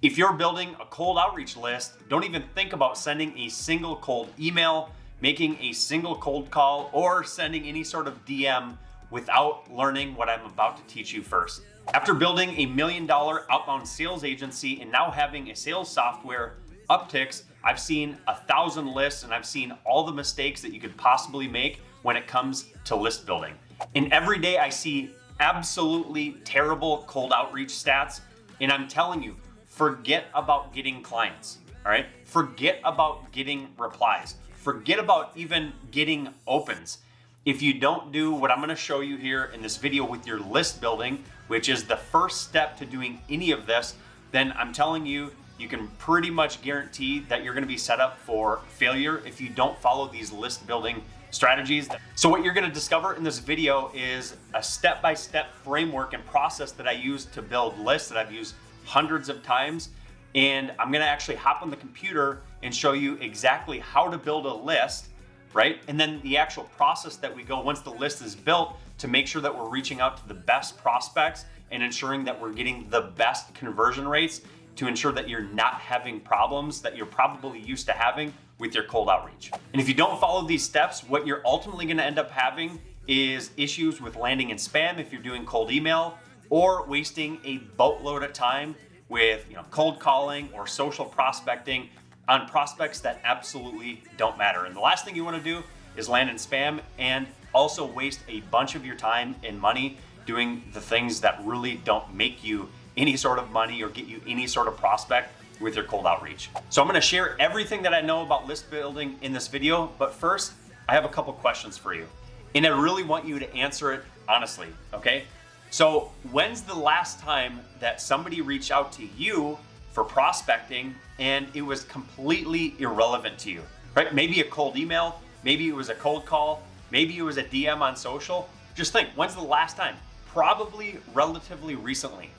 If you're building a cold outreach list, don't even think about sending a single cold email, making a single cold call, or sending any sort of DM without learning what I'm about to teach you first. After building a $1 million outbound sales agency and now having a sales software, Uptix, I've seen 1,000 lists and I've seen all the mistakes that you could possibly make when it comes to list building. And every day I see absolutely terrible cold outreach stats, and I'm telling you, forget about getting clients, all right? Forget about getting replies. Forget about even getting opens. If you don't do what I'm gonna show you here in this video with your list building, which is the first step to doing any of this, then I'm telling you, you can pretty much guarantee that you're gonna be set up for failure if you don't follow these list building strategies. So what you're gonna discover in this video is a step-by-step framework and process that I use to build lists that I've used hundreds of times. And I'm gonna actually hop on the computer and show you exactly how to build a list, right? And then the actual process that we go once the list is built to make sure that we're reaching out to the best prospects and ensuring that we're getting the best conversion rates to ensure that you're not having problems that you're probably used to having with your cold outreach. And if you don't follow these steps, what you're ultimately gonna end up having is issues with landing in spam if you're doing cold email, or wasting a boatload of time with cold calling or social prospecting on prospects that absolutely don't matter. And the last thing you want to do is land in spam and also waste a bunch of your time and money doing the things that really don't make you any sort of money or get you any sort of prospect with your cold outreach. So I'm going to share everything that I know about list building in this video, but first I have a couple questions for you. And I really want you to answer it honestly, okay? So when's the last time that somebody reached out to you for prospecting and it was completely irrelevant to you, right? Maybe a cold email, maybe it was a cold call, maybe it was a DM on social. Just think, when's the last time? Probably relatively recently.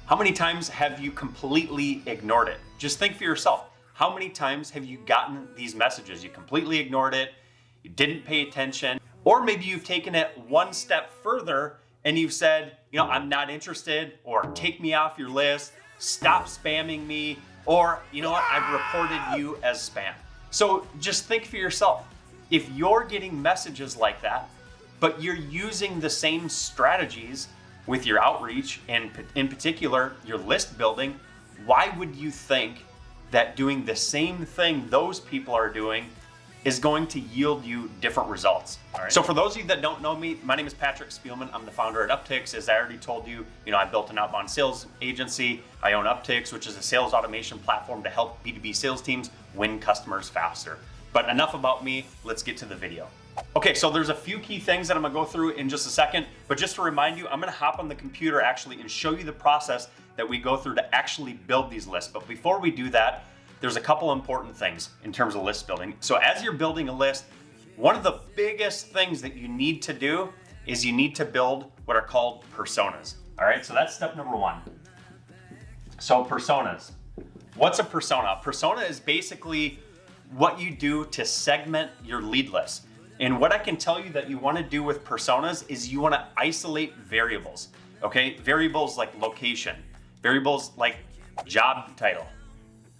How many times have you completely ignored it? Just think for yourself. How many times have you gotten these messages? You completely ignored it, you didn't pay attention, or maybe you've taken it one step further and you've said, I'm not interested, or take me off your list, stop spamming me, or I've reported you as spam. So just think for yourself. If you're getting messages like that, but you're using the same strategies with your outreach and in particular your list building, why would you think that doing the same thing those people are doing is going to yield you different results? All right. So for those of you that don't know me, my name is Patrick Spielman. I'm the founder at Uptix. As I already told you, I built an outbound sales agency. I own Uptix, which is a sales automation platform to help B2B sales teams win customers faster. But enough about me, let's get to the video. Okay, so there's a few key things that I'm gonna go through in just a second, but just to remind you, I'm gonna hop on the computer actually and show you the process that we go through to actually build these lists. But before we do that, there's a couple important things in terms of list building. So as you're building a list, one of the biggest things that you need to do is you need to build what are called personas. All right, so that's step number one. So personas. What's a persona? A persona is basically what you do to segment your lead list. And what I can tell you that you want to do with personas is you want to isolate variables, okay? Variables like location, variables like job title,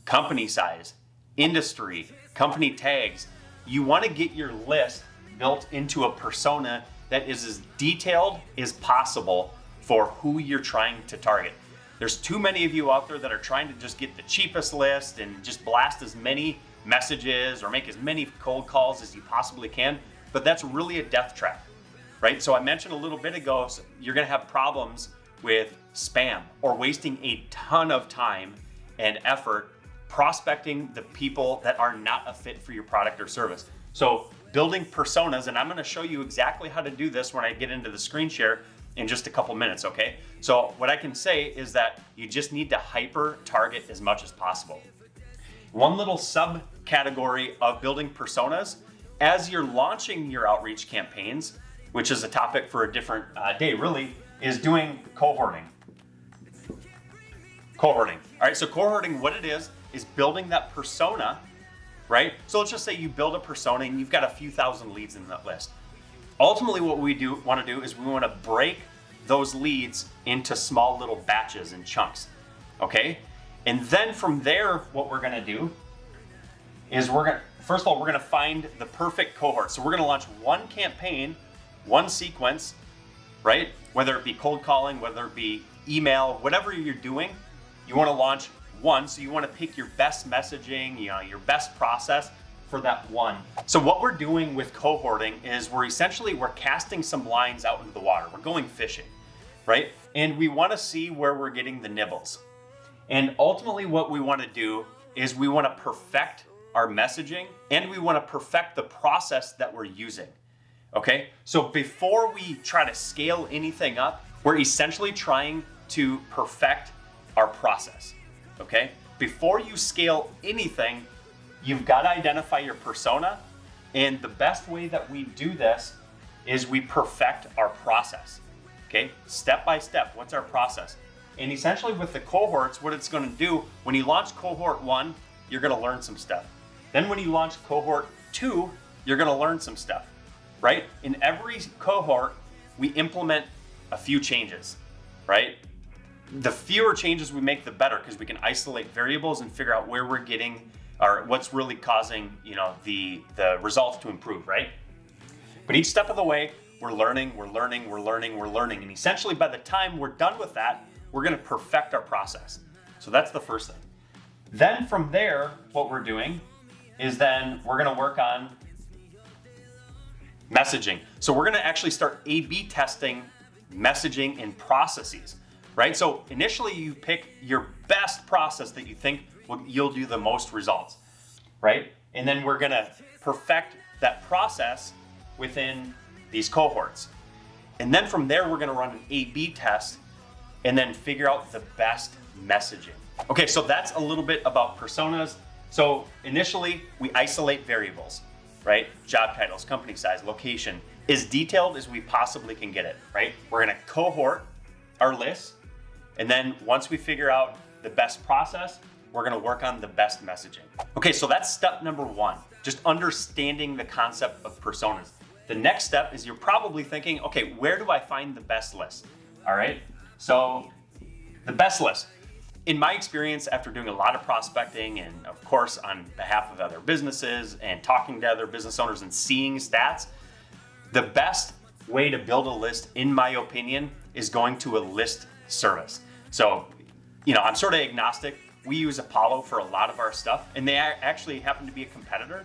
company size, industry, company tags. You want to get your list built into a persona that is as detailed as possible for who you're trying to target. There's too many of you out there that are trying to just get the cheapest list and just blast as many messages or make as many cold calls as you possibly can, but that's really a death trap, right? So I mentioned a little bit ago, so you're gonna have problems with spam or wasting a ton of time and effort prospecting the people that are not a fit for your product or service. So building personas, and I'm gonna show you exactly how to do this when I get into the screen share in just a couple minutes, okay? So what I can say is that you just need to hyper target as much as possible. One little subcategory of building personas, as you're launching your outreach campaigns, which is a topic for a different day really, is doing cohorting. Cohorting, all right, so cohorting, what it is building that persona, right? So let's just say you build a persona and you've got a few thousand leads in that list. Ultimately, what we want to do is we want to break those leads into small little batches and chunks, okay? And then from there, what we're gonna do is first of all, we're gonna find the perfect cohort. So we're gonna launch one campaign, one sequence, right? Whether it be cold calling, whether it be email, whatever you're doing, you wanna launch one. So you wanna pick your best messaging, your best process for that one. So what we're doing with cohorting is we're casting some lines out into the water. We're going fishing, right? And we wanna see where we're getting the nibbles. And ultimately what we wanna do is we wanna perfect our messaging and we wanna perfect the process that we're using, okay? So before we try to scale anything up, we're essentially trying to perfect our process, okay? Before you scale anything, you've gotta identify your persona, and the best way that we do this is we perfect our process, okay? Step by step, what's our process? And essentially with the cohorts, what it's gonna do, when you launch cohort 1, you're gonna learn some stuff. Then when you launch cohort 2, you're gonna learn some stuff, right? In every cohort, we implement a few changes, right? The fewer changes we make, the better, because we can isolate variables and figure out where we're getting or what's really causing, the results to improve, right? But each step of the way, we're learning. And essentially by the time we're done with that, we're gonna perfect our process. So that's the first thing. Then from there, what we're doing is then we're gonna work on messaging. So we're gonna actually start A/B testing messaging and processes, right? So initially you pick your best process that you think will yield you the most results, right? And then we're gonna perfect that process within these cohorts. And then from there, we're gonna run an A/B test and then figure out the best messaging. Okay, so that's a little bit about personas. So initially, we isolate variables, right? Job titles, company size, location, as detailed as we possibly can get it, right? We're gonna cohort our list, and then once we figure out the best process, we're gonna work on the best messaging. Okay, so that's step number 1, just understanding the concept of personas. The next step is you're probably thinking, okay, where do I find the best list? All right, so the best list. In my experience, after doing a lot of prospecting and of course on behalf of other businesses and talking to other business owners and seeing stats, the best way to build a list, in my opinion, is going to a list service. So, I'm sort of agnostic. We use Apollo for a lot of our stuff, and they actually happen to be a competitor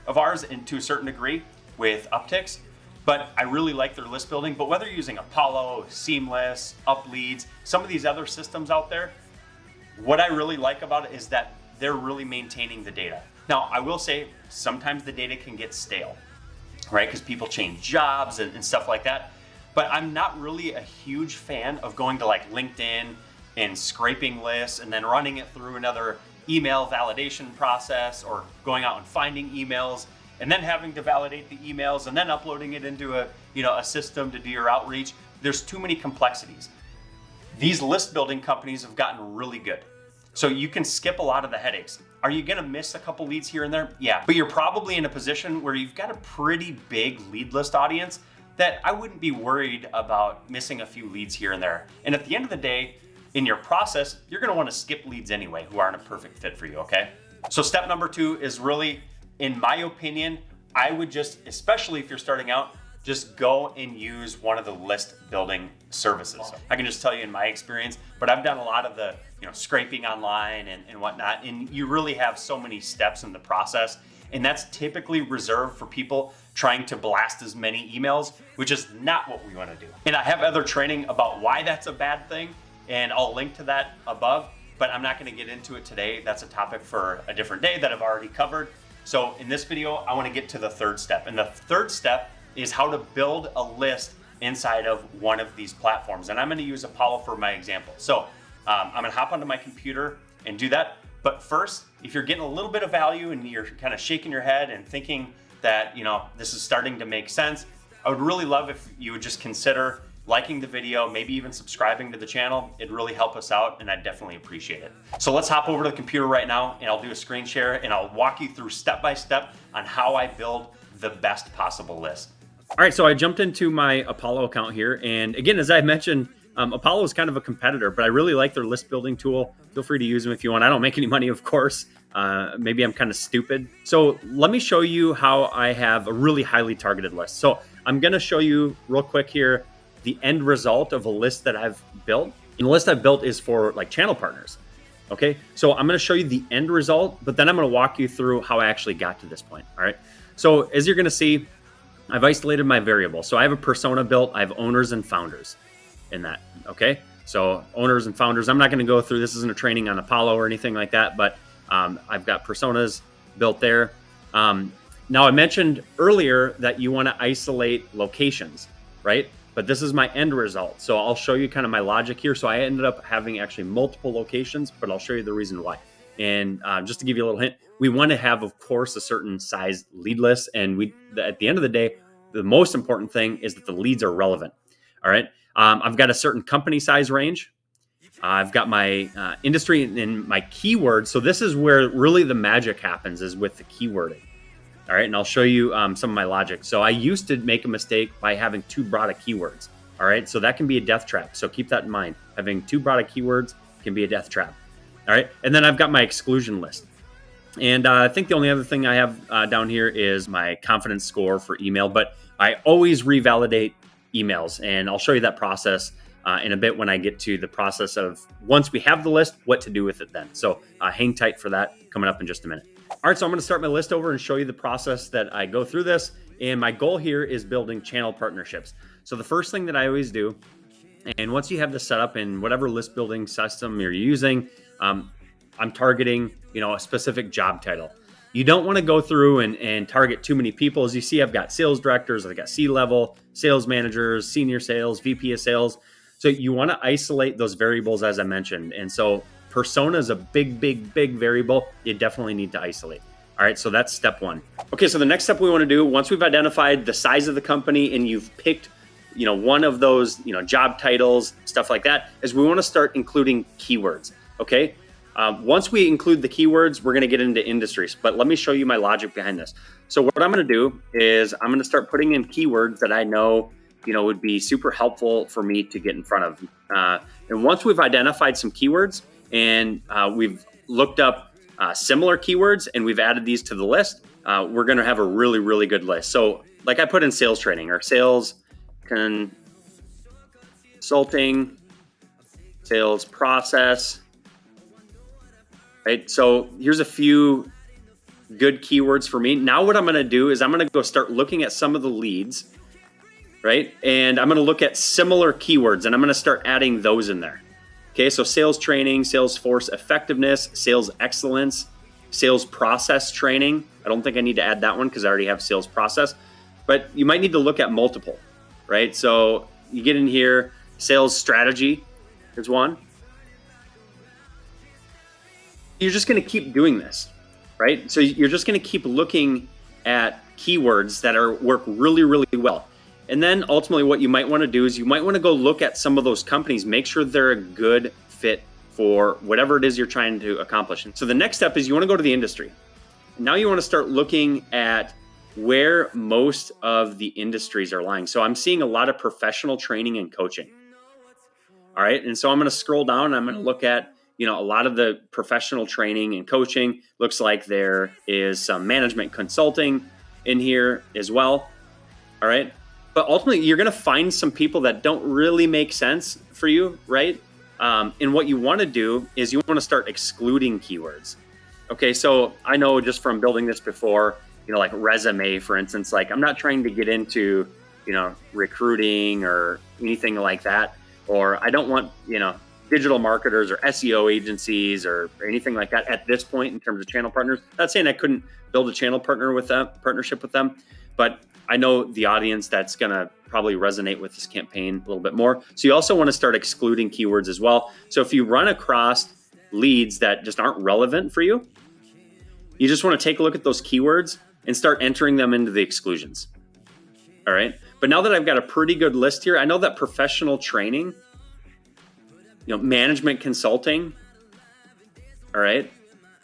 of ours and to a certain degree with Uptix, but I really like their list building. But whether you're using Apollo, Seamless, UpLeads, some of these other systems out there, what I really like about it is that they're really maintaining the data. Now, I will say sometimes the data can get stale, right? Because people change jobs and stuff like that. But I'm not really a huge fan of going to like LinkedIn and scraping lists and then running it through another email validation process, or going out and finding emails and then having to validate the emails and then uploading it into a system to do your outreach. There's too many complexities. These list building companies have gotten really good. So you can skip a lot of the headaches. Are you gonna miss a couple leads here and there? Yeah, but you're probably in a position where you've got a pretty big lead list audience that I wouldn't be worried about missing a few leads here and there. And at the end of the day, in your process, you're gonna wanna skip leads anyway who aren't a perfect fit for you, okay? So step number 2 is really, in my opinion, I would just, especially if you're starting out, just go and use one of the list building services. I can just tell you in my experience, but I've done a lot of the scraping online and whatnot, and you really have so many steps in the process, and that's typically reserved for people trying to blast as many emails, which is not what we want to do. And I have other training about why that's a bad thing, and I'll link to that above, but I'm not going to get into it today. That's a topic for a different day that I've already covered. So in this video, I want to get to the third step, and the third step is how to build a list inside of one of these platforms. And I'm gonna use Apollo for my example. So I'm gonna hop onto my computer and do that. But first, if you're getting a little bit of value and you're kind of shaking your head and thinking that this is starting to make sense, I would really love if you would just consider liking the video, maybe even subscribing to the channel. It'd really help us out, and I'd definitely appreciate it. So let's hop over to the computer right now, and I'll do a screen share, and I'll walk you through step by step on how I build the best possible list. All right, so I jumped into my Apollo account here, and again, as I mentioned, Apollo is kind of a competitor, but I really like their list building tool. Feel free to use them if you want. I don't make any money, of course. Maybe I'm kind of stupid. So let me show you how I have a really highly targeted list. So I'm going to show you real quick here the end result of a list that I've built. And the list I've built is for like channel partners. Okay, so I'm going to show you the end result, but then I'm going to walk you through how I actually got to this point. All right, so as you're going to see, I've isolated my variable. So I have a persona built. I have owners and founders in that. Okay, so owners and founders, I'm not going to go through, this isn't a training on Apollo or anything like that, but I've got personas built there. Now I mentioned earlier that you want to isolate locations, right? But this is my end result. So I'll show you kind of my logic here. So I ended up having actually multiple locations, but I'll show you the reason why. And just to give you a little hint, we want to have, of course, a certain size lead list. And at the end of the day, the most important thing is that the leads are relevant. All right. I've got a certain company size range. I've got my industry and my keywords. So this is where really the magic happens, is with the keywording. All right, and I'll show you some of my logic. So I used to make a mistake by having too broad of keywords. All right, so that can be a death trap. So keep that in mind. Having too broad of keywords can be a death trap. All right, and then I've got my exclusion list. And I think the only other thing I have down here is my confidence score for email, but I always revalidate emails, and I'll show you that process in a bit when I get to the process of, once we have the list, what to do with it then. So hang tight for that, coming up in just a minute. All right, so I'm going to start my list over and show you the process that I go through this. And my goal here is building channel partnerships. So the first thing that I always do, and once you have this set up in whatever list building system you're using, I'm targeting, a specific job title. You don't want to go through and target too many people. As you see, I've got sales directors, I've got C-level, sales managers, senior sales, VP of sales. So you want to isolate those variables, as I mentioned. And so persona is a big variable you definitely need to isolate. All right, so that's step one. Okay, so the next step we want to do, once we've identified the size of the company and you've picked, one of those, job titles, stuff like that, is we want to start including keywords. Okay, once we include the keywords, we're going to get into industries. But let me show you my logic behind this. So what I'm going to do is I'm going to start putting in keywords that I know, would be super helpful for me to get in front of. And once we've identified some keywords, and we've looked up similar keywords and we've added these to the list, we're going to have a really good list. So like I put in sales training or sales consulting, sales process, right? So here's a few good keywords for me. Now what I'm going to do is I'm going to go start looking at some of the leads, right? And I'm going to look at similar keywords and I'm going to start adding those in there. Okay, so sales training, sales force effectiveness, sales excellence, sales process training. I don't think I need to add that one because I already have sales process, but you might need to look at multiple, right? So you get in here, sales strategy is one. You're just going to keep doing this, right? So you're just going to keep looking at keywords that work really well. And then ultimately what you might want to do is you might want to go look at some of those companies, make sure they're a good fit for whatever it is you're trying to accomplish. And so the next step is you want to go to the industry. Now you want to start looking at where most of the industries are lying. So I'm seeing a lot of professional training and coaching. All right. And so I'm going to scroll down and I'm going to look at, a lot of the professional training and coaching. Looks like there is some management consulting in here as well. All right. But ultimately, you're going to find some people that don't really make sense for you, right? And what you want to do is you want to start excluding keywords. Okay, so I know just from building this before, like resume, for instance, like I'm not trying to get into, recruiting or anything like that. Or I don't want, digital marketers or SEO agencies or anything like that at this point in terms of channel partners. Not saying I couldn't build a channel partnership with them, but I know the audience that's going to probably resonate with this campaign a little bit more. So you also want to start excluding keywords as well. So if you run across leads that just aren't relevant for you, you just want to take a look at those keywords and start entering them into the exclusions. All right. But now that I've got a pretty good list here, I know that professional training, management consulting, all right,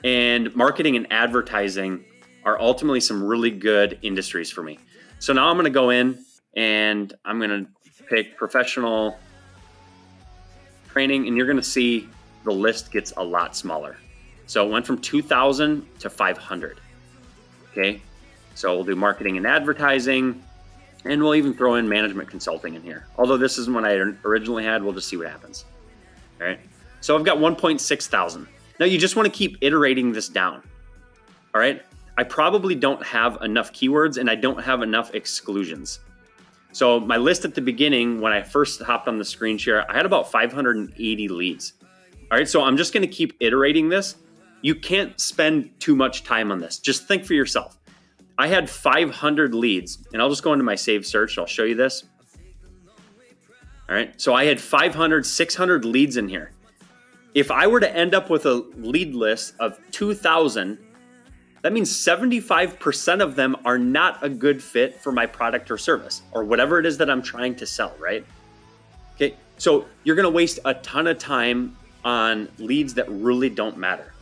and marketing and advertising are ultimately some really good industries for me. So now I'm going to go in and I'm going to pick professional training, and you're gonna see the list gets a lot smaller. So it went from 2,000 to 500, okay? So we'll do marketing and advertising, and we'll even throw in management consulting in here. Although this isn't what I originally had, we'll just see what happens, all right? So I've got 1.6 thousand. Now you just wanna keep iterating this down, all right? I probably don't have enough keywords and I don't have enough exclusions. So my list at the beginning, when I first hopped on the screen share, I had about 580 leads. All right, so I'm just gonna keep iterating this. You can't spend too much time on this. Just think for yourself. I had 500 leads, and I'll just go into my saved search. I'll show you this. All right, so I had 500, 600 leads in here. If I were to end up with a lead list of 2,000, that means 75% of them are not a good fit for my product or service or whatever it is that I'm trying to sell, right? Okay, so you're gonna waste a ton of time on leads that really don't matter.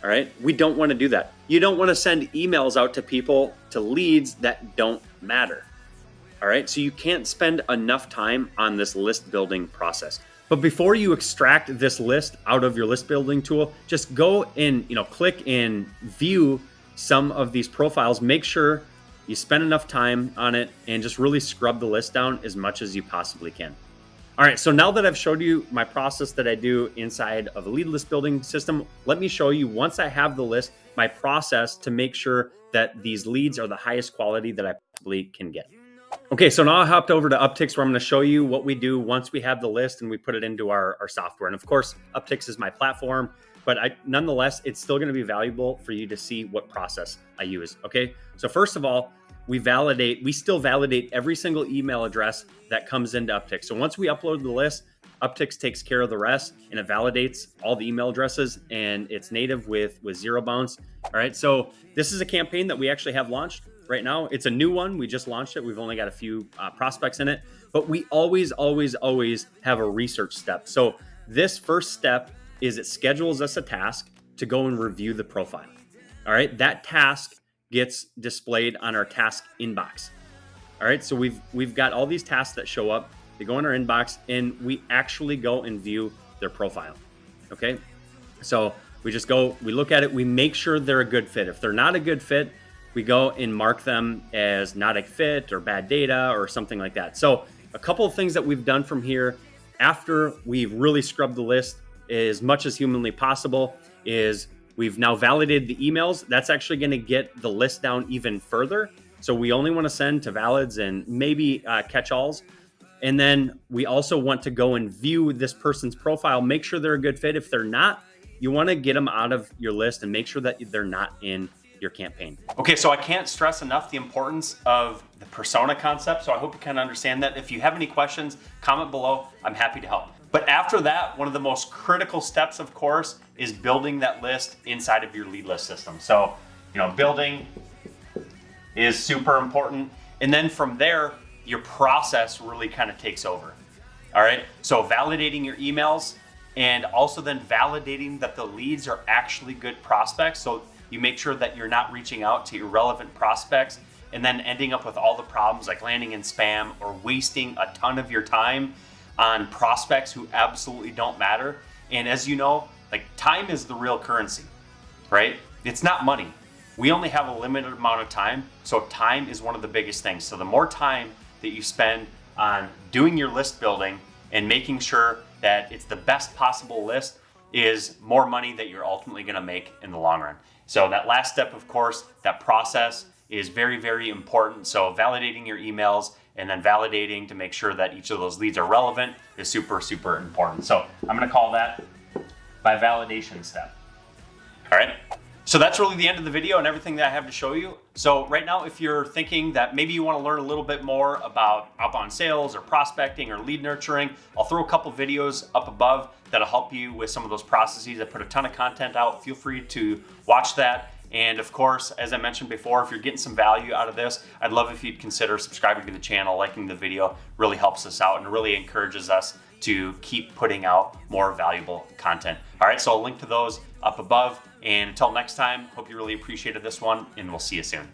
All right, we don't want to do that. You don't want to send emails out to people, to leads that don't matter. All right, so you can't spend enough time on this list building process. But before you extract this list out of your list building tool, just go and click and view some of these profiles. Make sure you spend enough time on it and just really scrub the list down as much as you possibly can. All right, so now that I've showed you my process that I do inside of a lead list building system, let me show you, once I have the list, my process to make sure that these leads are the highest quality that I possibly can get. Okay, so now I hopped over to Uptix, where I'm gonna show you what we do once we have the list and we put it into our software. And of course, Uptix is my platform, but nonetheless, it's still gonna be valuable for you to see what process I use, okay? So first of all, we still validate every single email address that comes into Uptix. So once we upload the list, Uptix takes care of the rest, and it validates all the email addresses, and it's native with zero bounce. All right, so this is a campaign that we actually have launched right now. It's a new one. We just launched it. We've only got a few prospects in it, but we always have a research step. So this first step is it schedules us a task to go and review the profile. All right, that task gets displayed on our task inbox. All right, so we've got all these tasks that show up. They go in our inbox, and we actually go and view their profile. Okay, so we look at it, we make sure they're a good fit. If they're not a good fit, we go and mark them as not a fit or bad data or something like that. So a couple of things that we've done from here after we've really scrubbed the list as much as humanly possible is we've now validated the emails. That's actually going to get the list down even further. So we only want to send to valids and maybe catch-alls. And then we also want to go and view this person's profile, make sure they're a good fit. If they're not, you want to get them out of your list and make sure that they're not in your campaign. Okay, so I can't stress enough the importance of the persona concept. So I hope you kind of understand that. If you have any questions, comment below. I'm happy to help. But after that, one of the most critical steps, of course, is building that list inside of your lead list system. So, building is super important. And then from there, your process really kind of takes over. All right, so validating your emails and also then validating that the leads are actually good prospects. So you make sure that you're not reaching out to irrelevant prospects and then ending up with all the problems like landing in spam or wasting a ton of your time on prospects who absolutely don't matter. And as you know, like, time is the real currency, right? It's not money. We only have a limited amount of time, so time is one of the biggest things. So the more time that you spend on doing your list building and making sure that it's the best possible list is more money that you're ultimately gonna make in the long run. So that last step, of course, that process is very, very important. So validating your emails and then validating to make sure that each of those leads are relevant is super, super important. So I'm gonna call that my validation step. All right, so that's really the end of the video and everything that I have to show you. So right now, if you're thinking that maybe you wanna learn a little bit more about outbound sales or prospecting or lead nurturing, I'll throw a couple videos up above that'll help you with some of those processes. I put a ton of content out. Feel free to watch that. And of course, as I mentioned before, if you're getting some value out of this, I'd love if you'd consider subscribing to the channel, liking the video. Really helps us out and really encourages us to keep putting out more valuable content. All right, so I'll link to those up above. And until next time, hope you really appreciated this one, and we'll see you soon.